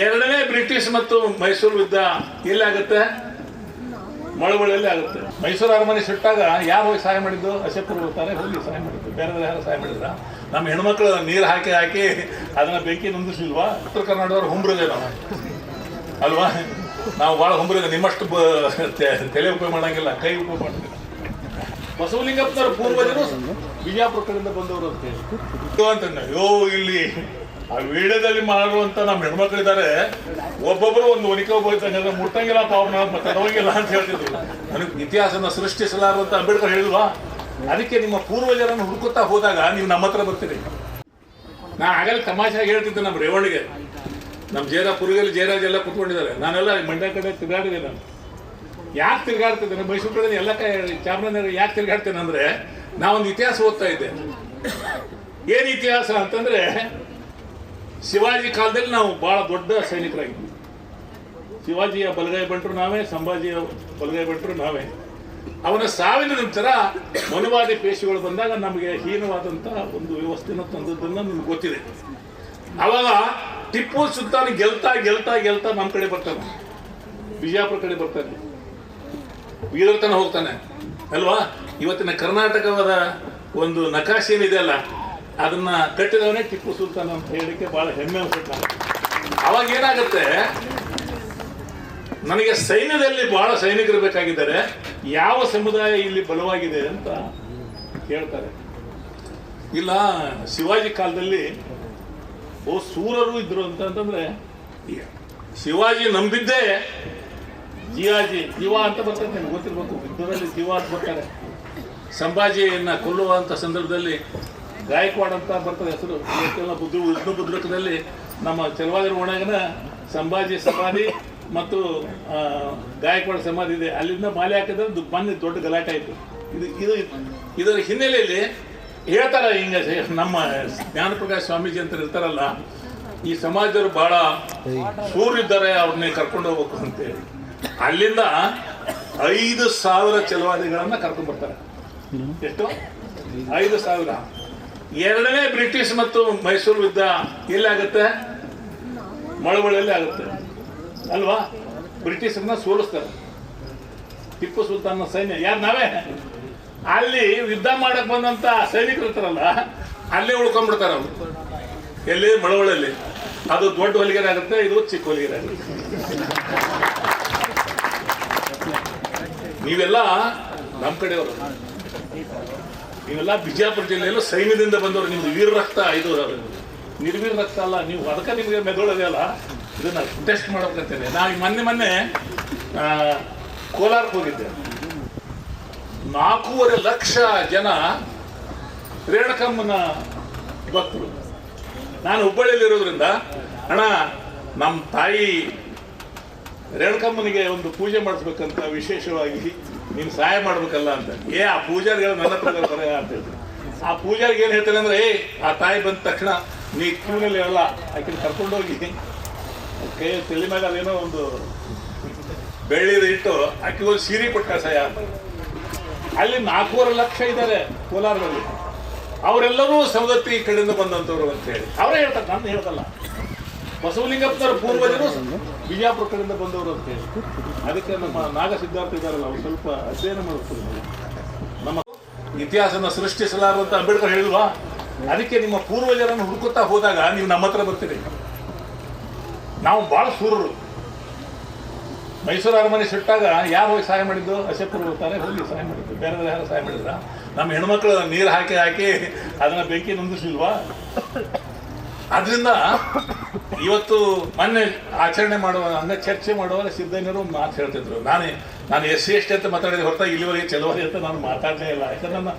ಎರಡನೇ ಬ್ರಿಟಿಷ್ ಮತ್ತು ಮೈಸೂರು ಯುದ್ಧ ಎಲ್ಲಾಗುತ್ತೆ? ಮಳವಳ್ಳಿಯಲ್ಲಿ ಆಗುತ್ತೆ. ಮೈಸೂರು ಅರಮನೆ ಸುಟ್ಟಾಗ ಯಾರು ಹೋಗಿ ಸಹಾಯ ಮಾಡಿದ್ದು? ಅಶೋಕರು ಹೋಗ್ತಾರೆ, ಹೋಗಿ ಸಹಾಯ ಮಾಡಿದ್ದು. ಬೇರೆ ಯಾರು ಸಹಾಯ ಮಾಡಿದ್ರ? ನಮ್ಮ ಹೆಣ್ಮಕ್ಳು ನೀರು ಹಾಕಿ ಅದನ್ನ ಬೆಂಕಿ ನಂದಿಸ್ಲಿಲ್ವಾ? ಉತ್ತರ ಕರ್ನಾಟಕದವ್ರು ಹುಂಬ್ರದೆ ನಾವು ಅಲ್ವಾ? ನಾವು ಭಾಳ ಹುಂಬ್ರಿಗೆ ನಿಮ್ಮಷ್ಟು ತಲೆ ಉಪಯೋಗ ಮಾಡಂಗಿಲ್ಲ, ಕೈ ಉಪಯೋಗ ಮಾಡಂಗಿಲ್ಲ. ಬಸವಲಿಂಗಪ್ಪನವ್ರ ಪೂರ್ವಜರು ಬಿಜಾಪುರ ಕಡೆಯಿಂದ ಬಂದವರು ಅಂತ ಹೇಳಿ ಅಯ್ಯೋ ಇಲ್ಲಿ ಆ ವಿಡಿಯೋದಲ್ಲಿ ಮಾಡುವಂತ ನಮ್ಮ ಹೆಣ್ಮಕ್ಳಿದ್ದಾರೆ, ಒಬ್ಬೊಬ್ರು ಒಂದು ಒನಿಕೆ ಹೋಗ್ತಂಗ ಮುಟ್ಟಂಗಿಲ್ಲ ಅವ್ರನ್ನ ತಡವಂಗಿಲ್ಲ ಅಂತ ಹೇಳ್ತಿದ್ರು. ನನಗೆ ಇತಿಹಾಸನ ಸೃಷ್ಟಿಸಲಾರುವಂತ ಅಂಬೇಡ್ಕರ್ ಹೇಳಿಲ್ವಾ? ಅದಕ್ಕೆ ನಿಮ್ಮ ಪೂರ್ವಜರನ್ನು ಹುಡುಕುತ್ತಾ ಹೋದಾಗ ನೀವು ನಮ್ಮ ಹತ್ರ ಬರ್ತೀರಿ. ನಾ ಆಗಲೇ ತಮಾಷೆಯಾಗಿ ಹೇಳ್ತಿದ್ದೆ ನಮ್ಮ ರೇವಣಿಗೆ, ನಮ್ಮ ಪುರಿಯಲ್ಲಿ ಜಯರಾಜ್ ಎಲ್ಲ ಕುತ್ಕೊಂಡಿದ್ದಾರೆ. ನಾನೆಲ್ಲ ಮಂಡ್ಯ ಕಡೆ ತಿರುಗಾಡಿದೆ. ನಾನು ಯಾಕೆ ತಿರುಗಾಡ್ತಿದ್ದೇನೆ ಮೈಸೂರು ಕಡೆ ಎಲ್ಲ ಚಾಮರಾಜನಗರ ಯಾಕೆ ತಿರುಗಾಡ್ತೇನೆ ಅಂದರೆ, ನಾವೊಂದು ಇತಿಹಾಸ ಓದ್ತಾ ಇದ್ದೆ. ಏನು ಇತಿಹಾಸ ಅಂತಂದರೆ, ಶಿವಾಜಿ ಕಾಲದಲ್ಲಿ ನಾವು ಭಾಳ ದೊಡ್ಡ ಸೈನಿಕರಾಗಿದ್ವಿ. ಶಿವಾಜಿಯ ಬಲಗೈ ಬಂಟರು ನಾವೇ, ಸಂಭಾಜಿಯ ಬಲಗೈ ಬಂಟರು ನಾವೇ. ಅವನ ಸಾವಿನ ನಂತರ ಮನುವಾದಿ ಪೇಶಿಗಳು ಬಂದಾಗ ನಮಗೆ ಹೀನವಾದಂಥ ಒಂದು ವ್ಯವಸ್ಥೆನ ತಂದದ್ದನ್ನು ನಿಮ್ಗೆ ಗೊತ್ತಿದೆ. ಅವಾಗ ಟಿಪ್ಪು ಸುಲ್ತಾನ್ ಗೆಲ್ತಾ ಗೆಲ್ತಾ ಗೆಲ್ತಾ ನಮ್ಮ ಕಡೆ ಬರ್ತಾನೆ, ಬಿಜಾಪುರ ಕಡೆ ಬರ್ತಾನೆ, ಬೀದರ್ ತನಕ ಹೋಗ್ತಾನೆ ಅಲ್ವಾ? ಇವತ್ತಿನ ಕರ್ನಾಟಕದ ಒಂದು ನಕಾಶೆ ಏನಿದೆ ಅಲ್ಲ, ಅದನ್ನ ಕಟ್ಟಿದವನೇ ಟಿಪ್ಪು ಸುಲ್ತಾನ್ ಅಂತ ಹೇಳಿಕ್ಕೆ ಬಹಳ ಹೆಮ್ಮೆ ಅನ್ಸುತ್ತೆ. ಅವಾಗ ಏನಾಗುತ್ತೆ, ನನಗೆ ಸೈನ್ಯದಲ್ಲಿ ಬಹಳ ಸೈನಿಕರು ಬೇಕಾಗಿದ್ದಾರೆ, ಯಾವ ಸಮುದಾಯ ಇಲ್ಲಿ ಬಲವಾಗಿದೆ ಅಂತ ಕೇಳ್ತಾರೆ. ಇಲ್ಲ ಶಿವಾಜಿ ಕಾಲದಲ್ಲಿ ಸೂರರು ಇದ್ರು ಅಂತಂದ್ರೆ, ಶಿವಾಜಿ ನಂಬಿದ್ದೇ ಜೀವ ಅಂತ ಬರ್ತದೆ, ನಿಮ್ಗೆ ಗೊತ್ತಿರ್ಬೇಕು. ಯುದ್ಧದಲ್ಲಿ ಜೀವ ಅಂತ ಬರ್ತಾರೆ. ಸಂಭಾಜಿಯನ್ನ ಕೊಲ್ಲುವಂಥ ಸಂದರ್ಭದಲ್ಲಿ ಗಾಯಕ್ವಾಡ್ ಅಂತ ಬರ್ತದೆ ಹೆಸರು. ಇವತ್ತೆಲ್ಲ ವಿಷ್ಣು ಬುದ್ರಕದಲ್ಲಿ ನಮ್ಮ ಚಲವಾದಿರ ಒಣಗಿನ ಸಂಭಾಜಿ ಸಮಾಧಿ ಮತ್ತು ಗಾಯಕ್ವಾಡ್ ಸಮಾಧಿ ಇದೆ. ಅಲ್ಲಿಂದ ಮಾಲೆ ಹಾಕಿದ್ರೆ ಮೊನ್ನೆ ದೊಡ್ಡ ಗಲಾಟೆ ಆಯಿತು. ಇದರ ಹಿನ್ನೆಲೆಯಲ್ಲಿ ಹೇಳ್ತಾರೆ, ಹಿಂಗೆ ನಮ್ಮ ಜ್ಞಾನಪ್ರಕಾಶ್ ಸ್ವಾಮೀಜಿ ಅಂತ ಇರ್ತಾರಲ್ಲ, ಈ ಸಮಾಜದವರು ಬಹಳ ಸೂರಿದ್ದಾರೆ, ಅವ್ರನ್ನೇ ಕರ್ಕೊಂಡು ಹೋಗ್ಬೇಕು ಅಂತೇಳಿ ಅಲ್ಲಿಂದ 5,000 ಚಲವಾದಿಗಳನ್ನ ಕರ್ಕೊಂಡು ಬರ್ತಾರೆ. ಎಷ್ಟು? 5,000. ಎರಡನೇ ಬ್ರಿಟಿಷ್ ಮತ್ತು ಮೈಸೂರು ಯುದ್ಧ ಎಲ್ಲಾಗುತ್ತೆ? ಮಳವಳ್ಳಿಯಲ್ಲಿ ಆಗುತ್ತೆ ಅಲ್ವಾ? ಬ್ರಿಟಿಷರನ್ನ ಸೋಲಿಸ್ತಾರೆ. ಟಿಪ್ಪು ಸುಲ್ತಾನ್ನ ಸೈನ್ಯ ಯಾರು? ನಾವೇ. ಅಲ್ಲಿ ಯುದ್ಧ ಮಾಡಕ್ ಬಂದಂತ ಸೈನಿಕರು ಇರ್ತಾರಲ್ಲ, ಅಲ್ಲೇ ಉಳ್ಕೊಂಡ್ಬಿಡ್ತಾರೆ ಅವರು. ಎಲ್ಲಿ? ಮಳವಳ್ಳಿಯಲ್ಲಿ. ಅದು ದೊಡ್ಡ ಹೊಲಿಗೆರೆ ಆಗುತ್ತೆ, ಇದು ಚಿಕ್ಕ ಹೊಲಿಗೆರೆ ಆಗುತ್ತೆ. ನೀವೆಲ್ಲ ನಮ್ಮ ಕಡೆಯವರು, ನೀವೆಲ್ಲ ಬಿಜಾಪುರ ಜಿಲ್ಲೆಯಲ್ಲೂ ಸೈನ್ಯದಿಂದ ಬಂದವರು. ನಿಮ್ದು ವೀರ ರಕ್ತ, ಇದು ನಿರ್ವೀರ ರಕ್ತ ಅಲ್ಲ ನೀವು. ಅದಕ್ಕೆ ನಿಮಗೆ ಮೆದುಳದೆ ಅಲ್ಲ, ಇದನ್ನ ಟೆಸ್ಟ್ ಮಾಡ್ಬೇಕಂತೇನೆ. ನಾವು ಮೊನ್ನೆ ಕೋಲಾರಕ್ಕೆ ಹೋಗಿದ್ದೆ. 4.5 ಲಕ್ಷ ಜನ ರೇಣುಕಮ್ಮನ ಭಕ್ತರು. ನಾನು ಹುಬ್ಬಳ್ಳಿಯಲ್ಲಿ ಇರೋದ್ರಿಂದ, ಅಣ್ಣ ನಮ್ಮ ತಾಯಿ ರೇಣುಕಮ್ಮನಿಗೆ ಒಂದು ಪೂಜೆ ಮಾಡಿಸ್ಬೇಕಂತ ವಿಶೇಷವಾಗಿ ನೀನು ಸಹಾಯ ಮಾಡ್ಬೇಕಲ್ಲ ಅಂತ. ಆ ಪೂಜಾರಿಗಳು ನನ್ನ ಹತ್ರ ಬರ ಅಂತ ಹೇಳ್ತಾರೆ. ಆ ಪೂಜಾರಿಗೆ ಏನು ಹೇಳ್ತಾರೆ ಅಂದರೆ, ಆ ತಾಯಿ ಬಂದ ತಕ್ಷಣ ನೀ ಕ್ಯೂನಲ್ಲಿ ಹೇಳಲ್ಲ, ಆಕೆ ಕರ್ಕೊಂಡೋಗಿ ಕೈ ತಲೆ ಮ್ಯಾಗ ಅದೇನೋ ಒಂದು ಬೆಳ್ಳಿದ ಇಟ್ಟು ಆಕೆ ಒಂದು ಸೀರೆ ಕೊಟ್ಟ ಸಹಾಯ. ಅಲ್ಲಿ 4.5 ಲಕ್ಷ ಇದ್ದಾರೆ ಕೋಲಾರದಲ್ಲಿ. ಅವರೆಲ್ಲರೂ ಸವದತ್ತಿ ಕಡೆಯಿಂದ ಬಂದಂಥವ್ರು ಅಂತ ಹೇಳಿ ಅವರೇ ಹೇಳ್ತಾರೆ, ನಾನು ಹೇಳ್ತಲ್ಲ. ಬಸವಲಿಂಗಪ್ಪನವರ ಪೂರ್ವಜರು ಬಿಜಾಪುರ ಕಡೆಯಿಂದ ಬಂದವರು ಅಂತ ಹೇಳಿ. ಅದಕ್ಕೆ ನಮ್ಮ ನಾಗ ಸಿದ್ಧಾರ್ಥ ಇದ್ದಾರಲ್ಲ, ಅವ್ರು ಸ್ವಲ್ಪ ಅಧ್ಯಯನ ಮಾಡ್ತಾರೆ. ನಮ್ಮ ಇತಿಹಾಸನ ಸೃಷ್ಟಿಸಲಾರುವಂತ ಅಂಬೇಡ್ಕರ್ ಹೇಳಿಲ್ವಾ? ಅದಕ್ಕೆ ನಿಮ್ಮ ಪೂರ್ವಜರನ್ನು ಹುಡುಕುತ್ತಾ ಹೋದಾಗ ನೀವು ನಮ್ಮ ಹತ್ರ ಬರ್ತೀರಿ. ನಾವು ಭಾಳ ಸೂರರು. ಮೈಸೂರು ಅರಮನೆ ಸುಟ್ಟಾಗ ಯಾರು ಹೋಗಿ ಸಹಾಯ ಮಾಡಿದ್ದು? ಅಶೋಕರು ಹೋಗ್ತಾರೆ, ಹೋಗಿ ಸಹಾಯ ಮಾಡಿದ್ದು. ಬೇರೆ ಯಾರು ಸಹಾಯ ಮಾಡಿದ್ರ? ನಮ್ಮ ಹೆಣ್ಮಕ್ಳು ನೀರು ಹಾಕಿ ಅದನ್ನ ಬೆಂಕಿ ನಂದಿಸ್ಲಿಲ್ವಾ? ಆದ್ರಿಂದ ಇವತ್ತು ಮೊನ್ನೆ ಆಚರಣೆ ಮಾಡುವ ಚರ್ಚೆ ಮಾಡುವಾಗ ಸಿದ್ದಯ್ಯನವರು ಒಂದು ಮಾತು ಹೇಳ್ತಿದ್ರು. ನಾನು SC ST ಅಂತ ಮಾತಾಡಿದೆ ಹೊರತಾಗಿ ಇಲ್ಲಿವರೆಗೆ ಚಲವಾದಿ ಅಂತ ನಾನು ಮಾತಾಡಲೇ ಇಲ್ಲ. ಯಾಕಂದ್ರೆ ನನ್ನ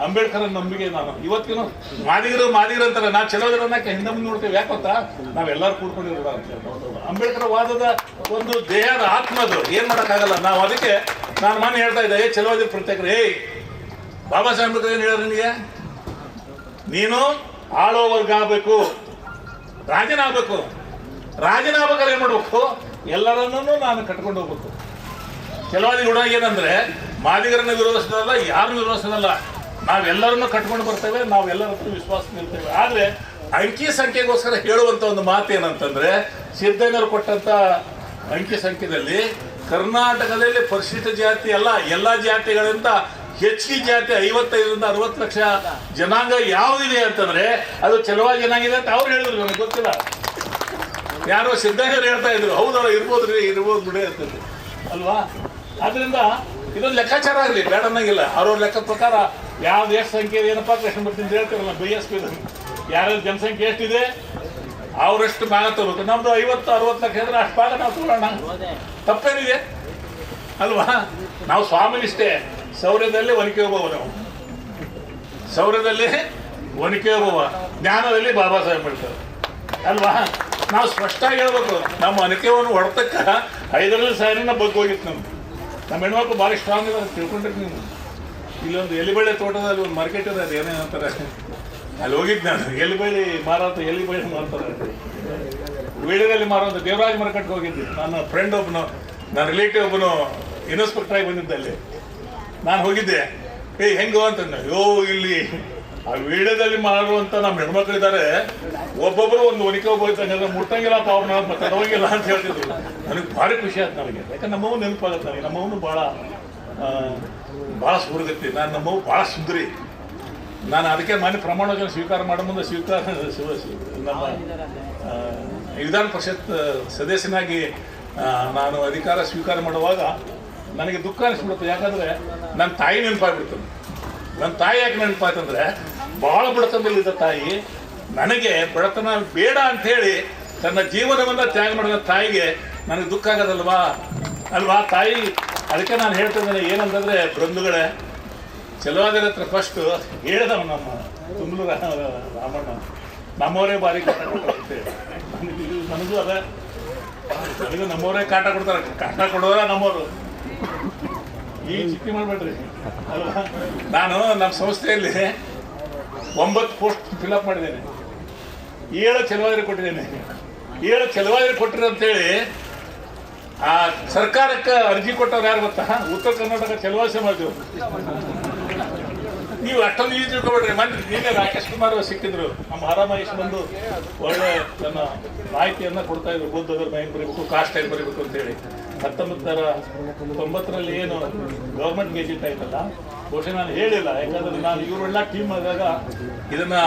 ಅಂಬೇಡ್ಕರ್ ನಂಬಿಕೆ ನಾನು ಇವತ್ತಿನ ಮಾದಿಗರು ಅಂತಾರೆ. ನಾವು ಚಲವಾದಿರನ್ನಕ್ಕೆ ಹಿಂದೆ ಮುಂದೆ ನೋಡ್ತೇವೆ. ಯಾಕೆ ಗೊತ್ತಾ? ನಾವೆಲ್ಲರೂ ಕೂಡ್ಕೊಂಡಿರೋಣ ಅಂತ ಹೇಳ್ಬೋದು. ಅಂಬೇಡ್ಕರ್ ವಾದದ ಒಂದು ದೇಹದ ಆತ್ಮದು, ಏನ್ ಮಾಡೋಕ್ಕಾಗಲ್ಲ ನಾವು. ಅದಕ್ಕೆ ನಾನು ಮೊನ್ನೆ ಹೇಳ್ತಾ ಇದ್ದೆ, ಚಲವಾದಿ ಪ್ರತ್ಯೇಕರು. ಬಾಬಾ ಸಾಹೇಬ್ ಅಂಬೇಡ್ಕರ್ ಏನು ಹೇಳಿದ್ರು ನಿನಗೆ? ನೀನು ಆಳೋ ವರ್ಗ ಆಗಬೇಕು, ರಾಜನಾಗಬೇಕು. ರಾಜನಾಗಬೇಕಾದ್ರೆ ಏನ್ ಮಾಡ್ಬೇಕು? ಎಲ್ಲರನ್ನೂ ನಾನು ಕಟ್ಕೊಂಡು ಹೋಗ್ಬೇಕು. ಕೆಲವಾದಿ ಗುಣ ಏನಂದ್ರೆ, ಮಾದಿಗರನ್ನ ವಿರೋಧಿಸೋದಲ್ಲ, ಯಾರನ್ನು ವಿರೋಧಿಸೋದಲ್ಲ, ನಾವೆಲ್ಲರನ್ನು ಕಟ್ಕೊಂಡು ಬರ್ತೇವೆ, ನಾವೆಲ್ಲರ ಹತ್ರ ವಿಶ್ವಾಸ ನಿಲ್ತೇವೆ. ಆದ್ರೆ ಅಂಕಿ ಸಂಖ್ಯೆಗೋಸ್ಕರ ಹೇಳುವಂತ ಒಂದು ಮಾತೇನಂತಂದ್ರೆ, ಸಿದ್ದಯ್ಯನವರು ಕೊಟ್ಟಂತ ಅಂಕಿ ಸಂಖ್ಯೆಯಲ್ಲಿ ಕರ್ನಾಟಕದಲ್ಲಿ ಪರಿಶಿಷ್ಟ ಜಾತಿ ಅಲ್ಲ, ಎಲ್ಲ ಜಾತಿಗಳಿಂದ ಹೆಚ್ಚಿಗೆ ಜಾತಿ 55ರಿಂದ 60 ಲಕ್ಷ ಜನಾಂಗ ಯಾವುದಿದೆ ಅಂತಂದ್ರೆ ಅದು ಚೆಲುವ ಜನಾಂಗ ಇದೆ ಅಂತ ಅವ್ರು ಹೇಳಿದ್ರು. ನನಗೆ ಗೊತ್ತಿಲ್ಲ, ಯಾರೋ ಸಿದ್ದಯ್ಯನವರು ಹೇಳ್ತಾ ಇದ್ರು. ಹೌದವ್ರು ಇರ್ಬೋದು ಬಿಡಿ ಅಂತಂದ್ರೆ ಅಲ್ವಾ. ಆದ್ರಿಂದ ಇದೊಂದು ಲೆಕ್ಕಾಚಾರ ಆಗಲಿ, ಬೇಡ ಅನ್ನಂಗಿಲ್ಲ. ಅವ್ರವ್ರ ಲೆಕ್ಕದ ಪ್ರಕಾರ ಯಾವ್ದು ಎಷ್ಟು ಸಂಖ್ಯೆ ಏನಪ್ಪಾ ಕೃಷ್ಣಮೂರ್ತಿ ಅಂತ ಹೇಳ್ತಾರಲ್ಲ BSP, ಯಾರ್ಯಾರ ಜನಸಂಖ್ಯೆ ಎಷ್ಟಿದೆ ಅವರಷ್ಟು ಭಾಗ ತಗೋಬೇಕು. ನಮ್ದು 50-60 ಲಕ್ಷ ಅಂದ್ರೆ ಅಷ್ಟು ಭಾಗ ನಾವು ತಗೊಳ್ಳೋಣ, ತಪ್ಪೇನಿದೆ ಅಲ್ವಾ. ನಾವು ಸ್ವಾಮಿನಿಷ್ಠೆ, ಸೌರ್ಯದಲ್ಲಿ ಒನಕೆ ಓಬವ್ವ, ನಾವು ಸೌರ್ಯದಲ್ಲಿ ಒನಕೆ ಓಬವ್ವ, ಜ್ಞಾನದಲ್ಲಿ ಬಾಬಾ ಸಾಹೇಬ್ ಅಂಬೇಡ್ಕರ್ ಅಲ್ವಾ. ನಾವು ಸ್ಪಷ್ಟವಾಗಿ ಹೇಳ್ಬೇಕು, ನಮ್ಮ ಒನಕೆವನ್ನು ಹೊಡೆತಕ್ಕ 5ರಲ್ಲಿ ಸಾಯನ ಬಗ್ಗೆ ಹೋಗಿತ್ತು. ನಮ್ಮ ಹೆಣ್ಮಕ್ಳು ಭಾರಿ ಸ್ಟ್ರಾಂಗ್ ಇದ್ದಾರೆ, ತಿಳ್ಕೊಂಡಿರ್ತೀವಿ ನೀವು. ಇಲ್ಲೊಂದು ಎಲಿಬಳ್ಳಿ ತೋಟದಲ್ಲಿ ಒಂದು ಮಾರ್ಕೆಟ್ ಇದೆ, ಅದು ಏನೇನಂತಾರೆ, ಅಲ್ಲಿ ಹೋಗಿದ್ದು ನಾನು. ಎಲಿಬಳ್ಳಿ ಮಾರ್ತಾರೆ, ವೀಳ್ಯದಲ್ಲಿ ಮಾರೋದು ದೇವರಾಜ್ ಮಾರ್ಕೆಟ್ಗೆ ಹೋಗಿದ್ದೆ. ನನ್ನ ಫ್ರೆಂಡ್ ಒಬ್ಬನು, ನನ್ನ ರಿಲೇಟಿವ್ ಒಬ್ಬನು ಇನ್ಸ್ಪೆಕ್ಟರ್ ಆಗಿ ಬಂದಿದ್ದೆ. ಅಲ್ಲಿ ನಾನು ಹೋಗಿದ್ದೆ. ಹೆಂಗೋ ಅಂತಂದೆ. ಇಲ್ಲಿ ಆ ವೀಳ್ಯದಲ್ಲಿ ಮಾರುವಂತ ನಮ್ಮ ಹೆಣ್ಮಕ್ಳಿದ್ದಾರೆ, ಒಬ್ಬೊಬ್ಬರು ಒಂದು ಒನಕೆ ಹೋಗ್ತಂದ್ರೆ ಮುಟ್ಟಂಗಿಲ್ಲಪ್ಪ ಅವ್ರನ್ನ, ಮತ್ತೆ ಹೋಗಿಲ್ಲ ಅಂತ ಹೇಳ್ತಿದ್ರು. ನನಗೆ ಭಾರಿ ಖುಷಿ ಆಯ್ತು ನನಗೆ, ಯಾಕಂದ್ರೆ ನಮ್ಮವ್ನು ನೆನಪಾಗತ್ತೆ ನನಗೆ. ನಮ್ಮವನು ಭಾಳ ಸುಹೃದತ್ತಿ, ನಮ್ಮವ್ನು ಭಾಳ ಸುಂದರಿ. ನಾನು ಅದಕ್ಕೆ ಮನೆ ಪ್ರಮಾಣ ವಚನ ಸ್ವೀಕಾರ ಮಾಡೋ ಮುಂದೆ ನಮ್ಮ ವಿಧಾನ ಪರಿಷತ್ ಸದಸ್ಯನಾಗಿ ನಾನು ಅಧಿಕಾರ ಸ್ವೀಕಾರ ಮಾಡುವಾಗ ನನಗೆ ದುಃಖ ಅನಿಸ್ಬಿಡುತ್ತೆ. ಯಾಕಂದರೆ ನನ್ನ ತಾಯಿ ನೆನಪಾಗ್ಬಿಡ್ತದೆ. ನನ್ನ ತಾಯಿ ಯಾಕೆ ನೆನಪಾಯ್ತಂದ್ರೆ, ಭಾಳ ಬಡತನದಲ್ಲಿದ್ದ ತಾಯಿ. ನನಗೆ ಬಡತನ ಬೇಡ ಅಂಥೇಳಿ ತನ್ನ ಜೀವನವನ್ನು ತ್ಯಾಗ ಮಾಡಿದ ತಾಯಿಗೆ ನನಗೆ ದುಃಖ ಅಲ್ವಾ ತಾಯಿ. ಅದಕ್ಕೆ ನಾನು ಹೇಳ್ತಿದ್ದೇನೆ ಏನಂತಂದರೆ, ಬಂಧುಗಳೇ, ಚೆಲುವಾದರ ಹತ್ರ ಫಸ್ಟು ಹೇಳಿದವ ನಮ್ಮ ತುಂಬಲೂರು ರಾಮಣ್ಣ, ನಮ್ಮವರೇ ಭಾರಿ ಕಾಟ ಕೊಡ್ತಾರೆ ನನಗೂ ಅದೇ, ನನಗೂ ನಮ್ಮವರೇ ಕಾಟ ಕೊಡ್ತಾರೆ. ಕಾಟ ಕೊಡೋರ ನಮ್ಮವರು, ಈ ಚಿಕ್ಕಿ ಮಾಡಬೇಡ್ರಿ ಅಲ್ವಾ. ನಾನು ನಮ್ಮ ಸಂಸ್ಥೆಯಲ್ಲಿ 9 ಪೋಸ್ಟ್ ಫಿಲಪ್ ಮಾಡಿದ್ದೇನೆ, 7 ಚೆಲುವಾದಿರಿ ಕೊಟ್ಟಿದ್ದೇನೆ. 7 ಚೆಲುವಾದಿರಿ ಕೊಟ್ಟಿರಿ ಅಂತೇಳಿ ಆ ಸರ್ಕಾರಕ್ಕೆ ಅರ್ಜಿ ಕೊಟ್ಟವ್ರು ಯಾರು ಗೊತ್ತಾ? ಉತ್ತರ ಕರ್ನಾಟಕ ಚೆಲುವಾದಿ ಸಮಾಜದವರು. ನೀವು ಅಷ್ಟೊಂದು ಈಜು ತಿಳ್ಕೊಬೇಡ್ರಿ. ನೀವೇ ರಾಕೇಶ್ ಕುಮಾರ್ ಸಿಕ್ಕಿದ್ರು, ನಮ್ಮ ಹರಾಮಹೇಶ್ ಬಂದು ಒಳ್ಳೆ ನನ್ನ ಮಾಹಿತಿಯನ್ನು ಕೊಡ್ತಾ ಇದ್ರು. ಬೌದ್ಧದ್ರ ಹೆಂಗೆ ಬರೀಬೇಕು, ಕಾಸ್ಟ್ ಹೆಂಗೆ ಬರೀಬೇಕು ಅಂತೇಳಿ. 1990ರಲ್ಲಿ ಏನು ಗೌರ್ಮೆಂಟ್ ಗೆಜೆಟ್ ಆಯ್ತಲ್ಲ, ಬಹುಶಃ ನಾನು ಹೇಳಿಲ್ಲ, ಯಾಕಂದ್ರೆ ನಾನು ಇವರೆಲ್ಲ ಟೀಮ್ ಆದಾಗ ಇದನ್ನ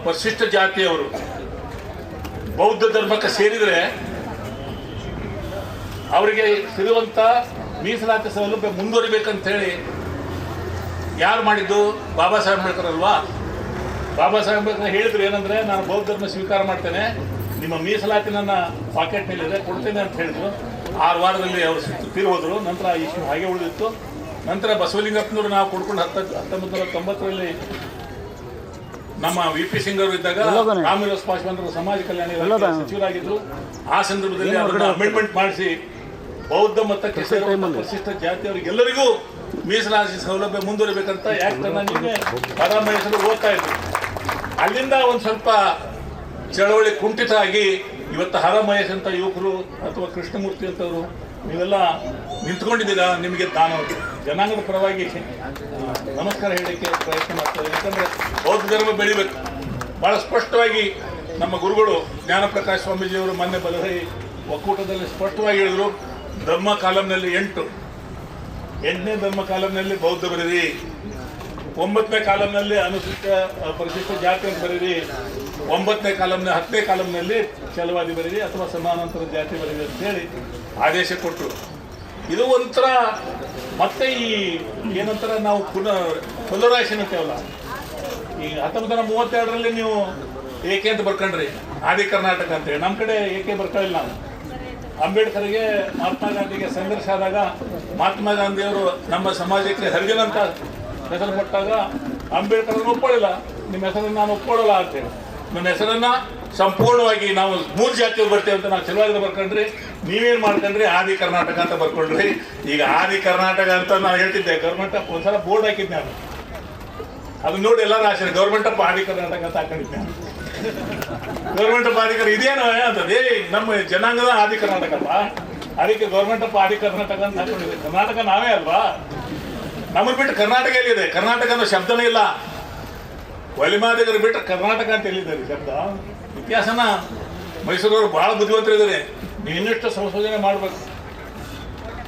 ಪರಿಶಿಷ್ಟ ಜಾತಿಯವರು ಬೌದ್ಧ ಧರ್ಮಕ್ಕೆ ಸೇರಿದರೆ ಅವರಿಗೆ ಸಿಗುವಂಥ ಮೀಸಲಾತಿ ಸೌಲಭ್ಯ ಮುಂದುವರಿಬೇಕಂತ ಹೇಳಿ ಯಾರು ಮಾಡಿದ್ದು? ಬಾಬಾ ಸಾಹೇಬ್ ಅಂಬೇಡ್ಕರ್ ಅಲ್ವಾ. ಬಾಬಾ ಸಾಹೇಬ್ ಅಂಬೇಡ್ಕರ್ ಹೇಳಿದ್ರು ಏನಂದ್ರೆ, ನಾನು ಬೌದ್ಧ ಧರ್ಮ ಸ್ವೀಕಾರ ಮಾಡ್ತೇನೆ, ನಿಮ್ಮ ಮೀಸಲಾತಿ ನನ್ನ ಪಾಕೆಟ್ನಲ್ಲಿದೆ, ಕೊಡ್ತೇನೆ ಅಂತ ಹೇಳಿದ್ರು. 6 ವಾರದಲ್ಲಿ ಅವರು ತೀರಿ ಹೋದರು. ನಂತರ ಆ ಇಶ್ಯೂ ಹಾಗೆ ಉಳಿದಿತ್ತು. ನಂತರ ಬಸವಲಿಂಗಪ್ಪನವರು ನಾವು ಕೊಡ್ಕೊಂಡು 1990ರಲ್ಲಿ ನಮ್ಮ VP ಸಿಂಗ್ ಅವರು ಇದ್ದಾಗ ರಾಮವಿಲಾಸ್ ಪಾಸ್ವಾನ್ ಸಮಾಜ ಕಲ್ಯಾಣ ಇಲಾಖೆ ಸಚಿವರಾಗಿದ್ರು. ಆ ಸಂದರ್ಭದಲ್ಲಿ ಅವರನ್ನು ಅಮೆಂಡ್ಮೆಂಟ್ ಮಾಡಿಸಿ ಬೌದ್ಧ ಮತಕ್ಕೆ ಸೇರುವ ಪರಿಶಿಷ್ಟ ಜಾತಿಯವರಿಗೆಲ್ಲರಿಗೂ ಮೀಸಲಾತಿ ಸೌಲಭ್ಯ ಮುಂದುವರಿಬೇಕಂತ ಆ್ಯಕ್ಟ್ ಅನ್ನ ನಿನ್ನೆ ಹರಾಮಹೇಶರು ಓದ್ತಾ ಇದ್ರು. ಅಲ್ಲಿಂದ ಒಂದು ಸ್ವಲ್ಪ ಚಳವಳಿ ಕುಂಠಿತ ಆಗಿ ಇವತ್ತು ಹರಾಮಹೇಶ್ ಅಂತ ಯುವಕರು ಅಥವಾ ಕೃಷ್ಣಮೂರ್ತಿ ಅಂತವರು ನೀವೆಲ್ಲ ನಿಂತ್ಕೊಂಡಿದ್ದೀರಾ. ನಿಮಗೆ ನಾನು ಜನಾಂಗದ ಪರವಾಗಿ ನಮಸ್ಕಾರ ಹೇಳಲಿಕ್ಕೆ ಪ್ರಯತ್ನ ಮಾಡ್ತಾರೆ. ಯಾಕಂದರೆ ಬೌದ್ಧ ಧರ್ಮ ಬೆಳಿಬೇಕು. ಭಾಳ ಸ್ಪಷ್ಟವಾಗಿ ನಮ್ಮ ಗುರುಗಳು ಜ್ಞಾನಪ್ರಕಾಶ್ ಸ್ವಾಮೀಜಿಯವರು ಮೊನ್ನೆ ಬಲಹರಿ ಒಕ್ಕೂಟದಲ್ಲಿ ಸ್ಪಷ್ಟವಾಗಿ ಹೇಳಿದರು, ಧರ್ಮ ಕಾಲಂನಲ್ಲಿ 8ನೇ ಧರ್ಮ ಕಾಲಂನಲ್ಲಿ ಬೌದ್ಧ ಬರೀರಿ, 9ನೇ ಕಾಲಂನಲ್ಲಿ ಅನುಸೂಚಿತ ಪರಿಶಿಷ್ಟ ಜಾತಿ ಅಂತ ಬರೀರಿ, 9ನೇ ಕಾಲಂನ 10ನೇ ಕಾಲಂನಲ್ಲಿ ಛಲವಾದಿ ಬರೀರಿ ಅಥವಾ ಸಮಾನಾಂತರ ಜಾತಿ ಬರೀರಿ ಅಂತೇಳಿ ಆದೇಶ ಕೊಟ್ಟರು. ಇದು ಒಂಥರ ಮತ್ತೆ ಈ ಏನಂತರ ನಾವು ಪುನರಾಯಸನ್ ಅಂತೇವಲ್ಲ, ಈ 1932ರಲ್ಲಿ ನೀವು ಏಕೆ ಅಂತ ಬರ್ಕೊಂಡ್ರಿ, ಆದಿ ಕರ್ನಾಟಕ ಅಂತೇಳಿ. ನಮ್ಮ ಕಡೆ ಏಕೆ ಬರ್ಕೊಳ್ಳಿಲ್ಲ ನಾವು. ಅಂಬೇಡ್ಕರ್ಗೆ ಮಹಾತ್ಮ ಗಾಂಧಿಗೆ ಸಂಘರ್ಷ ಆದಾಗ ಮಹಾತ್ಮ ಗಾಂಧಿಯವರು ನಮ್ಮ ಸಮಾಜಕ್ಕೆ ಹರಿಜನ್ ಅಂತ ಹೆಸರು ಕೊಟ್ಟಾಗ ಅಂಬೇಡ್ಕರ್ ಒಪ್ಕೊಳ್ಳಿಲ್ಲ. ನಿಮ್ಮ ಹೆಸರನ್ನು ನಾನು ಒಪ್ಕೊಳ್ಳಲ್ಲ ಅಂತೇಳಿ ನನ್ನ ಹೆಸರನ್ನು ಸಂಪೂರ್ಣವಾಗಿ ನಾವು 3 ಜಾತಿಯವ್ರು ಬರ್ತೇವೆ ಅಂತ ನಾವು ಚೆಲುವಾಗಿ ಬರ್ಕೊಂಡ್ರಿ. ನೀವೇನು ಮಾಡ್ಕೊಂಡ್ರಿ, ಆದಿ ಕರ್ನಾಟಕ ಅಂತ ಬರ್ಕೊಂಡ್ರಿ. ಈಗ ಆದಿ ಕರ್ನಾಟಕ ಅಂತ ನಾನು ಹೇಳ್ತಿದ್ದೆ, ಗೌರ್ಮೆಂಟ್ ಆಫ್ ಒಂದ್ಸಲ ಬೋರ್ಡ್ ಹಾಕಿದ್ದೆ ನಾನು, ಅದು ನೋಡಿ ಎಲ್ಲರೂ ಆಶ್ಚರ್ಯ, ಗೌರ್ಮೆಂಟ್ ಆಫ್ ಆದಿ ಕರ್ನಾಟಕ ಅಂತ ಹಾಕೊಂಡಿದ್ದೆ ನಾನು. ಗೌರ್ಮೆಂಟ್ ಆಫ್ ಆದಿ ಇದೇನು ಅಂತದೇ ನಮ್ಮ ಜನಾಂಗದ ಆದಿ ಕರ್ನಾಟಕಪ್ಪ, ಅದಕ್ಕೆ ಗೌರ್ಮೆಂಟ್ ಆಫ್ ಆದಿ ಕರ್ನಾಟಕ ಅಂತ ಹಾಕೊಂಡಿದ್ದೆ. ಕರ್ನಾಟಕ ನಾವೇ ಅಲ್ವಾ, ನಮ್ಮನ್ನು ಬಿಟ್ಟು ಕರ್ನಾಟಕ ಎಲ್ಲಿದೆ? ಕರ್ನಾಟಕ ಅನ್ನೋ ಶಬ್ದನೇ ಇಲ್ಲ. ಒಲಿಮಾದಿಗರು ಬಿಟ್ಟರೆ ಕರ್ನಾಟಕ ಅಂತ ಹೇಳಿದ್ದಾರೆ ಶಬ್ದ. ಇತಿಹಾಸನ ಮೈಸೂರವರು ಭಾಳ ಬುದ್ಧಿವಂತರಿದ್ದಾರೆ. ನೀವು ಇನ್ನಿಷ್ಟು ಸಂಶೋಧನೆ ಮಾಡಬೇಕು,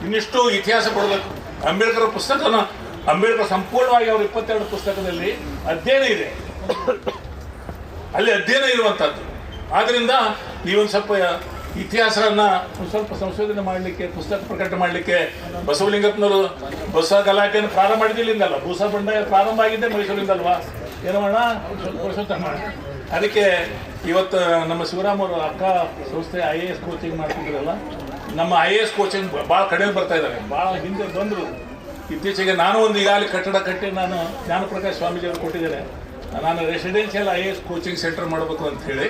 ಇನ್ನಿಷ್ಟು ಇತಿಹಾಸ ಕೊಡಬೇಕು. ಅಂಬೇಡ್ಕರ್ ಪುಸ್ತಕನ ಅಂಬೇಡ್ಕರ್ ಸಂಪೂರ್ಣವಾಗಿ ಅವರು 22 ಪುಸ್ತಕದಲ್ಲಿ ಅಧ್ಯಯನ ಇದೆ, ಅಲ್ಲಿ ಅಧ್ಯಯನ ಇರುವಂಥದ್ದು. ಆದ್ದರಿಂದ ನೀವೊಂದು ಸ್ವಲ್ಪ ಇತಿಹಾಸವನ್ನು ಒಂದು ಸ್ವಲ್ಪ ಸಂಶೋಧನೆ ಮಾಡಲಿಕ್ಕೆ, ಪುಸ್ತಕ ಪ್ರಕಟ ಮಾಡಲಿಕ್ಕೆ ಬಸವಲಿಂಗಪ್ಪನವರು ಬಸ ಗಲಾಟೆಯನ್ನು ಪ್ರಾರಂಭ ಮಾಡಿದ್ದಿಲ್ಲಿಂದಲ್ಲ, ಬೂಸ ಬಂಡಾಯ ಪ್ರಾರಂಭ ಆಗಿದ್ದೆ ಮೈಸೂರಿಂದಲ್ವಾ? ಏನೋ ಮಾಡೋಣ, ಪುರುಷೋತ್ತಮ. ಅದಕ್ಕೆ ಇವತ್ತು ನಮ್ಮ ಶಿವರಾಮ್ ಅವರು ಅಕ್ಕ ಸಂಸ್ಥೆ IAS ಕೋಚಿಂಗ್ ಮಾಡ್ತಿದ್ರಲ್ಲ, ನಮ್ಮ IAS ಕೋಚಿಂಗ್ ಭಾಳ ಕಡಿಮೆ ಬರ್ತಾ ಇದ್ದಾರೆ, ಭಾಳ ಹಿಂದೆ ಬಂದರು. ಇತ್ತೀಚೆಗೆ ನಾನು ಒಂದು ಈಗಾಗಲೇ ಕಟ್ಟಡ ಕಟ್ಟಿ ನಾನು ಜ್ಞಾನಪ್ರಕಾಶ್ ಸ್ವಾಮೀಜಿಯವರು ಕೊಟ್ಟಿದ್ದೇನೆ. ನಾನು ರೆಸಿಡೆನ್ಷಿಯಲ್ IAS ಕೋಚಿಂಗ್ ಸೆಂಟರ್ ಮಾಡಬೇಕು ಅಂತ ಹೇಳಿ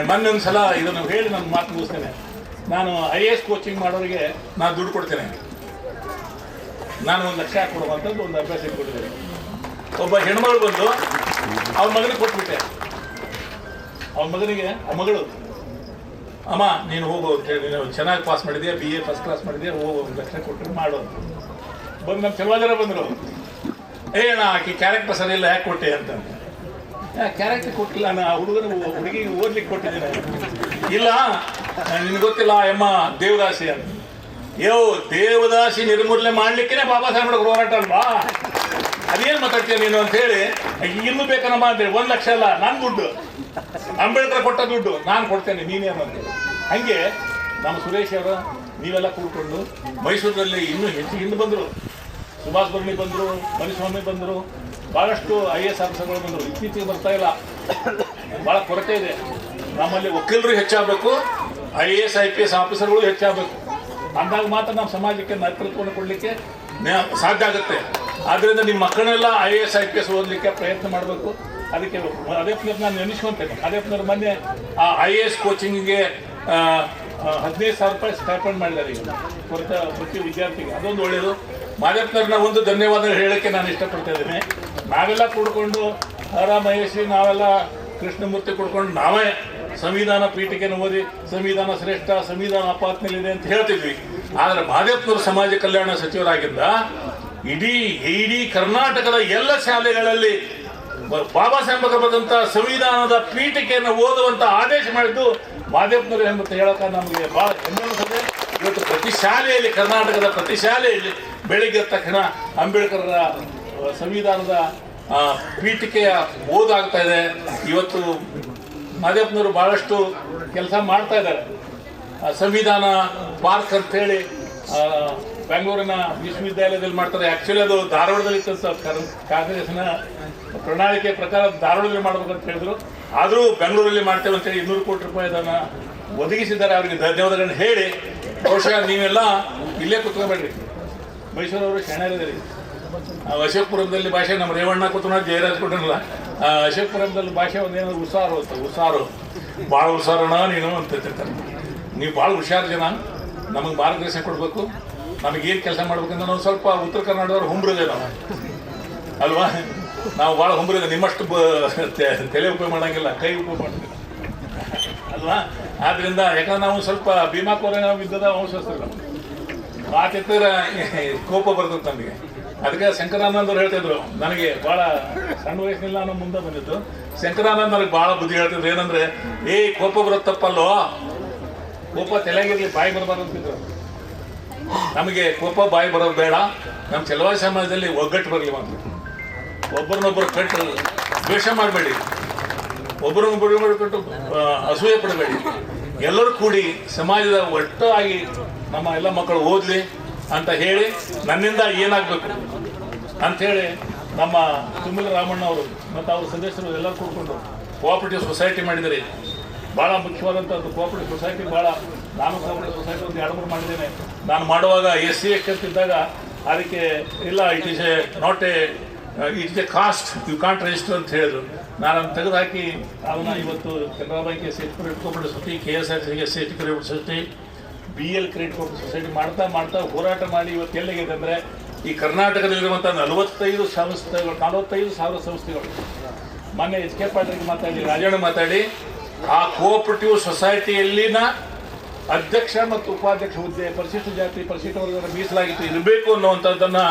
ಮೊನ್ನೆ ಒಂದು ಸಲ ಇದನ್ನು ಹೇಳಿ ನಾನು ಮಾತು ಮುಗಿಸ್ತೇನೆ. ನಾನು IAS ಕೋಚಿಂಗ್ ಮಾಡೋರಿಗೆ ನಾನು ದುಡ್ಡು ಕೊಡ್ತೇನೆ, ನಾನು 1 ಲಕ್ಷ ಕೊಡುವಂಥದ್ದು ಒಂದು ಅಭ್ಯಾಸ ಕೊಟ್ಟಿದ್ದೇನೆ. ಒಬ್ಬ ಹೆಣ್ಮಗಳು ಬಂದು ಅವ್ರ ಮಗನಿಗೆ ಕೊಟ್ಬಿಟ್ಟೆ. ಅವನ ಮಗನಿಗೆ ಆ ಮಗಳು, ಅಮ್ಮ ನೀನು ಹೋಗು ಅಂತೇಳಿ, ನೀನು ಚೆನ್ನಾಗಿ ಪಾಸ್ ಮಾಡಿದ್ಯಾ, BA ಫಸ್ಟ್ ಕ್ಲಾಸ್ ಮಾಡಿದ್ಯಾ, ಹೋಗು 1 ಲಕ್ಷ ಕೊಟ್ಟರೆ ಮಾಡು ಅಂತ ಬಂದು ನಮ್ಮ ಕೆಲವು ಜನ ಬಂದರು. ನಾ ಆಕೆ ಕ್ಯಾರೆಕ್ಟರ್ ಸರಿ ಇಲ್ಲ, ಯಾಕೆ ಕೊಟ್ಟೆ ಅಂತ. ಕ್ಯಾರೆಕ್ಟರ್ ಕೊಟ್ಟಿಲ್ಲ, ನಾನು ಹುಡುಗಿಗೆ ಓದ್ಲಿಕ್ಕೆ ಕೊಟ್ಟಿದ್ದೇನೆ. ಇಲ್ಲ ನಿನ್ಗೆ ಗೊತ್ತಿಲ್ಲ ಅಮ್ಮ ದೇವದಾಸಿ ಅಂತ. ದೇವದಾಸಿ ನಿರ್ಮೂಲನೆ ಮಾಡ್ಲಿಕ್ಕೆ ಬಾಬಾ ಸಾಹೇಬ್ ಅಂಬೇಡ್ಕರ್ ಹೋರಾಟ ಅಲ್ವಾ? ಅದೇನು ಮಾತಾಡ್ತೀಯ ನೀನು ಅಂತ ಹೇಳಿ, ಇನ್ನೂ ಬೇಕನ್ನಮ್ಮ ಅಂತೇಳಿ 1 ಲಕ್ಷ ಅಲ್ಲ, ನಾನು ದುಡ್ಡು ಅಂಬೇಡ್ಕರ್ ಕೊಟ್ಟ ದುಡ್ಡು ನಾನು ಕೊಡ್ತೇನೆ, ನೀನೇನು ಅಂತೇಳಿ. ಹಾಗೆ ನಮ್ಮ ಸುರೇಶ್ ಅವರು ನೀವೆಲ್ಲ ಕೂತ್ಕೊಂಡು ಮೈಸೂರಿನಲ್ಲಿ ಇನ್ನೂ ಹೆಚ್ಚು ಹಿಂದೆ ಬಂದರು. ಸುಭಾಷ್ ಬರ್ಣಿ ಬಂದರು, ಮರಿಸ್ವಾಮಿ ಬಂದರು, ಭಾಳಷ್ಟು IAS ಆಫೀಸರ್ಗಳು ಬಂದರು. ಇತ್ತೀಚೆಗೆ ಬರ್ತಾ ಇಲ್ಲ, ಭಾಳ ಕೊರತೆ ಇದೆ. ನಮ್ಮಲ್ಲಿ ವಕೀಲರು ಹೆಚ್ಚಾಗಬೇಕು, IAS IPS ಆಫೀಸರ್ಗಳು ಹೆಚ್ಚಾಗಬೇಕು. ಅಂದಾಗ ಮಾತ್ರ ನಮ್ಮ ಸಮಾಜಕ್ಕೆ ನೇತೃತ್ವವನ್ನು ಕೊಡಲಿಕ್ಕೆ ಸಾಧ್ಯ ಆಗುತ್ತೆ. ಆದ್ದರಿಂದ ನಿಮ್ಮ ಮಕ್ಕಳನ್ನೆಲ್ಲ IAS IPS ಓದಲಿಕ್ಕೆ ಪ್ರಯತ್ನ ಮಾಡಬೇಕು. ಅದಕ್ಕೆ ಅದೇ ಪುನರ್ ನಾನು ನೆನೆಸ್ಕೊತೇನೆ. ಅದೇ ಪುನರ್ ಮೊನ್ನೆ ಆ IAS ಕೋಚಿಂಗಿಗೆ 15,000 ರೂಪಾಯಿ ಸ್ಟೈಪೆಂಡ್ ಮಾಡಿದ್ದಾರೆ ಈಗ ಪ್ರತಿ ವಿದ್ಯಾರ್ಥಿಗೆ. ಅದೊಂದು ಒಳ್ಳೆಯದು. ಮಾದೇಪ್ಪನವ್ರನ್ನ ಒಂದು ಧನ್ಯವಾದ ಹೇಳೋಕ್ಕೆ ನಾನು ಇಷ್ಟಪಡ್ತಾ ಇದ್ದೇನೆ. ನಾವೆಲ್ಲ ಕೂಡ್ಕೊಂಡು ಮಹೇಶಿ, ನಾವೆಲ್ಲ ಕೃಷ್ಣಮೂರ್ತಿ ಕೂಡ್ಕೊಂಡು ನಾವೇ ಸಂವಿಧಾನ ಪೀಠಿಕೆಯನ್ನು ಓದಿ ಸಂವಿಧಾನ ಶ್ರೇಷ್ಠ, ಸಂವಿಧಾನ ಅಪಾತ್ಮೇಲಿದೆ ಅಂತ ಹೇಳ್ತಿದ್ವಿ. ಆದರೆ ಮಾದೇಪ್ಪನವರು ಸಮಾಜ ಕಲ್ಯಾಣ ಸಚಿವರಾಗಿದ್ದ ಇಡೀ ಕರ್ನಾಟಕದ ಎಲ್ಲ ಶಾಲೆಗಳಲ್ಲಿ ಬಾಬಾ ಸಾಹೇಬ್ ಬರೆದಂಥ ಸಂವಿಧಾನದ ಪೀಠಿಕೆಯನ್ನು ಓದುವಂಥ ಆದೇಶ ಮಾಡಿದ್ದು ಮಾದೇಪ್ಪನವರು ಎಂಬುತ್ತ ಹೇಳೋಕೆ ನಮಗೆ ಭಾಳ ಹೆಮ್ಮೆ ಅನಿಸುತ್ತೆ. ಇವತ್ತು ಪ್ರತಿ ಶಾಲೆಯಲ್ಲಿ, ಕರ್ನಾಟಕದ ಪ್ರತಿ ಶಾಲೆಯಲ್ಲಿ ಬೆಳಿಗ್ಗೆ ತಕ್ಷಣ ಅಂಬೇಡ್ಕರ್ರ ಸಂವಿಧಾನದ ಪೀಠಿಕೆಯ ಓದಾಗ್ತಾ ಇದೆ. ಇವತ್ತು ಮಾದೇಪ್ಪನವರು ಭಾಳಷ್ಟು ಕೆಲಸ ಮಾಡ್ತಾ ಇದ್ದಾರೆ. ಸಂವಿಧಾನ ಪಾರ್ಕ್ ಅಂತೇಳಿ ಬೆಂಗಳೂರಿನ ವಿಶ್ವವಿದ್ಯಾಲಯದಲ್ಲಿ ಮಾಡ್ತಾರೆ. ಆ್ಯಕ್ಚುಲಿ ಅದು ಧಾರವಾಡದಲ್ಲಿ ಕಾಂಗ್ರೆಸ್ನ ಪ್ರಣಾಳಿಕೆ ಪ್ರಕಾರ ಧಾರವಾಡದಲ್ಲಿ ಮಾಡ್ಬೇಕಂತ ಹೇಳಿದ್ರು. ಆದರೂ ಬೆಂಗಳೂರಲ್ಲಿ ಮಾಡ್ತೇವೆ ಅಂತೇಳಿ 200 ಕೋಟಿ ರೂಪಾಯಿ ಅದನ್ನು ಒದಗಿಸಿದ್ದಾರೆ. ಅವರಿಗೆ ಧನ್ಯವಾದಗಳನ್ನ ಹೇಳಿ, ಬಹುಶಃ ನೀವೆಲ್ಲ ಇಲ್ಲೇ ಕೂತ್ಕೊಬೇಡ್ರಿ, ಮೈಸೂರವರು ಶರಣರಿದ್ದೀರಿ. ಅಶೋಕಪುರದಲ್ಲಿ ಭಾಷೆ ನಮ್ಮ ರೇವಣ್ಣ ಕೂತ್ಕೊಂಡು ಜಯರಾಜ್ ಕೊಟ್ಟನಲ್ಲ, ಅಶೋಕಪುರದಲ್ಲಿ ಭಾಷೆ ಒಂದೇನಾದ್ರು ಉಸಾರು ಅಂತ, ಉಸಾರು ಭಾಳ ಹುಷಾರಣ ನೀನು ಅಂತ ಹೇಳ್ತಿರ್ತಾರೆ. ನೀವು ಭಾಳ ಹುಷಾರು ಜನ, ನಮಗೆ ಮಾರ್ಗದರ್ಶನ ಕೊಡಬೇಕು, ನಮಗೇನು ಕೆಲಸ ಮಾಡ್ಬೇಕಂದ್ರೆ ನಾವು ಸ್ವಲ್ಪ ಉತ್ತರ ಕರ್ನಾಟಕದವ್ರು ಹುಂಬ್ರಿದೆ ನಾವು ಅಲ್ವಾ? ನಾವು ಭಾಳ ಹುಂಬ್ರಿದೆ, ನಿಮ್ಮಷ್ಟು ತಲೆ ಉಪಯೋಗ ಮಾಡೋಂಗಿಲ್ಲ, ಕೈ ಉಪಯೋಗ ಮಾಡೋಂಗಿಲ್ಲ ಅಲ್ವಾ? ಆದ್ದರಿಂದ ಯಾಕಂದ್ರೆ ನಾವು ಸ್ವಲ್ಪ ಭೀಮಾಕೋರ ಯುದ್ಧದ ವಂಶಸ್ಥರು, ಮಾತಿದ್ರೆ ಕೋಪ ಬರ್ತದೆ ನಮಗೆ. ಅದಕ್ಕೆ ಶಂಕರಾನಂದರು ಹೇಳ್ತಿದ್ರು, ನನಗೆ ಭಾಳ ಸಣ್ಣ ವಯಸ್ಸಿನಿಲ್ಲ ನಾನು ಮುಂದೆ ಬಂದಿದ್ದು. ಶಂಕರಾನಂದ ನನಗೆ ಭಾಳ ಬುದ್ಧಿ ಹೇಳ್ತಿದ್ರು, ಏನಂದರೆ ಕೋಪ ಬರುತ್ತಪ್ಪಲ್ಲೋ, ಕೋಪ ತಲೆಗಿರಲಿ, ಬಾಯಿ ಬರಬಾರ್ದು ಅಂತಿದ್ರು. ನಮಗೆ ಕೋಪ ಬಾಯಿ ಬರೋದು ಬೇಡ, ನಮ್ಮ ಚಲವಾದಿ ಸಮಾಜದಲ್ಲಿ ಒಗ್ಗಟ್ಟು ಬರಲಿ ಮಾತ್ರ. ಒಬ್ಬರನ್ನೊಬ್ಬರು ಕಟ್ಟು ದ್ವೇಷ ಮಾಡಬೇಡಿ, ಒಬ್ಬರನ್ನೊಬ್ಬರು ಮಾಡಿಕೊಟ್ಟು ಅಸೂಯೆ ಪಡಬೇಡಿ, ಎಲ್ಲರೂ ಕೂಡಿ ಸಮಾಜದ ಒಟ್ಟಾಗಿ ನಮ್ಮ ಎಲ್ಲ ಮಕ್ಕಳು ಓದಲಿ ಅಂತ ಹೇಳಿ, ನನ್ನಿಂದ ಏನಾಗಬೇಕು ಅಂಥೇಳಿ ನಮ್ಮ ತುಮ್ಮಿಲ ರಾಮಣ್ಣ ಅವರು ಮತ್ತು ಅವ್ರ ಸದಸ್ಯರು ಎಲ್ಲರೂ ಕೂತ್ಕೊಂಡು ಕೋಆಪರೇಟಿವ್ ಸೊಸೈಟಿ ಮಾಡಿದ್ದಾರೆ. ಭಾಳ ಮುಖ್ಯವಾದಂಥದ್ದು ಕೋಆಪರೇಟಿವ್ ಸೊಸೈಟಿ. ನಾನು ಕೋಆಪರೇಟಿವ್ ಸೊಸೈಟಿ ಒಂದು 2-3 ಮಾಡಿದ್ದೇನೆ. ನಾನು ಮಾಡುವಾಗ SC ಅಂತಿದ್ದಾಗ ಅದಕ್ಕೆ ಇಲ್ಲ, it is a caste, you can't register ಅಂತ ಹೇಳಿದ್ರು. ನಾನು ಅದನ್ನು ತೆಗೆದುಹಾಕಿ ಅದನ್ನು ಇವತ್ತು Canara bank cooperative society, KSRTC society, BL credit cooperative society ಮಾಡ್ತಾ ಹೋರಾಟ ಮಾಡಿ ಇವತ್ತು ಎಲ್ಲಿಗಿದೆ ಅಂದರೆ, ಈ ಕರ್ನಾಟಕದಲ್ಲಿರುವಂಥ 45,000 ಸಂಸ್ಥೆಗಳು. ಮೊನ್ನೆ HK ಪಾಟೀಲ್ಗೆ ಮಾತಾಡಿ, ರಾಜಣ್ಣ ಮಾತಾಡಿ, ಆ ಕೋಆಪರೇಟಿವ್ ಸೊಸೈಟಿಯಲ್ಲಿನ ಅಧ್ಯಕ್ಷ ಮತ್ತು ಉಪಾಧ್ಯಕ್ಷ ಹುದ್ದೆ ಪರಿಶಿಷ್ಟ ಜಾತಿ ಪರಿಶಿಷ್ಟ ವರ್ಗದ ಮೀಸಲಾಗಿತ್ತು ಇರಬೇಕು ಅನ್ನುವಂಥದ್ದನ್ನು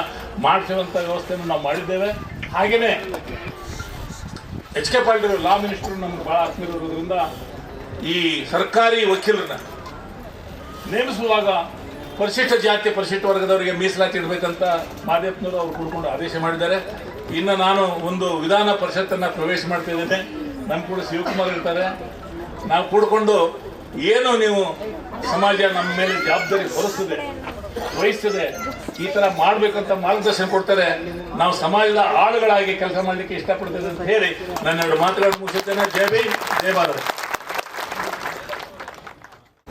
ಮಾಡಿಸುವಂಥ ವ್ಯವಸ್ಥೆಯನ್ನು ನಾವು ಮಾಡಿದ್ದೇವೆ. ಹಾಗೆಯೇ H K Patil law minister ನಮ್ಗೆ ಭಾಳ ಆತ್ಮೀಯರಿರೋದ್ರಿಂದ ಈ ಸರ್ಕಾರಿ ವಕೀಲರನ್ನ ನೇಮಿಸುವಾಗ ಪರಿಶಿಷ್ಟ ಜಾತಿ ಪರಿಶಿಷ್ಟ ವರ್ಗದವರಿಗೆ ಮೀಸಲಾತಿ ಇಡಬೇಕಂತ ಮಾದೇಪ್ಪನವರು ಅವರು ಕೂಡ್ಕೊಂಡು ಆದೇಶ ಮಾಡಿದ್ದಾರೆ. ಇನ್ನು ನಾನು ಒಂದು ವಿಧಾನ ಪರಿಷತ್ತನ್ನು ಪ್ರವೇಶ ಮಾಡ್ತಾ ಇದ್ದೇನೆ. ನಮ್ಮ ಕೂಡ ಶಿವಕುಮಾರ್ ಇರ್ತಾರೆ. ನಾವು ಕೂಡ್ಕೊಂಡು ಏನು ನೀವು ಸಮಾಜ ನಮ್ಮ ಮೇಲೆ ಜವಾಬ್ದಾರಿ ವಹಿಸ್ತದೆ ಈ ಥರ ಮಾಡಬೇಕಂತ ಮಾರ್ಗದರ್ಶನ ಕೊಡ್ತಾರೆ. ನಾವು ಸಮಾಜದ ಆಳುಗಳಾಗಿ ಕೆಲಸ ಮಾಡಲಿಕ್ಕೆ ಇಷ್ಟಪಡ್ತೇವೆ ಅಂತ ಹೇಳಿ ನನ್ನ ಎರಡು ಮಾತುಗಳನ್ನು ಮುಗಿಸುತ್ತೇನೆ. ಜೈ ಭೀಮ್, ಜೈ ಭಾರತ್.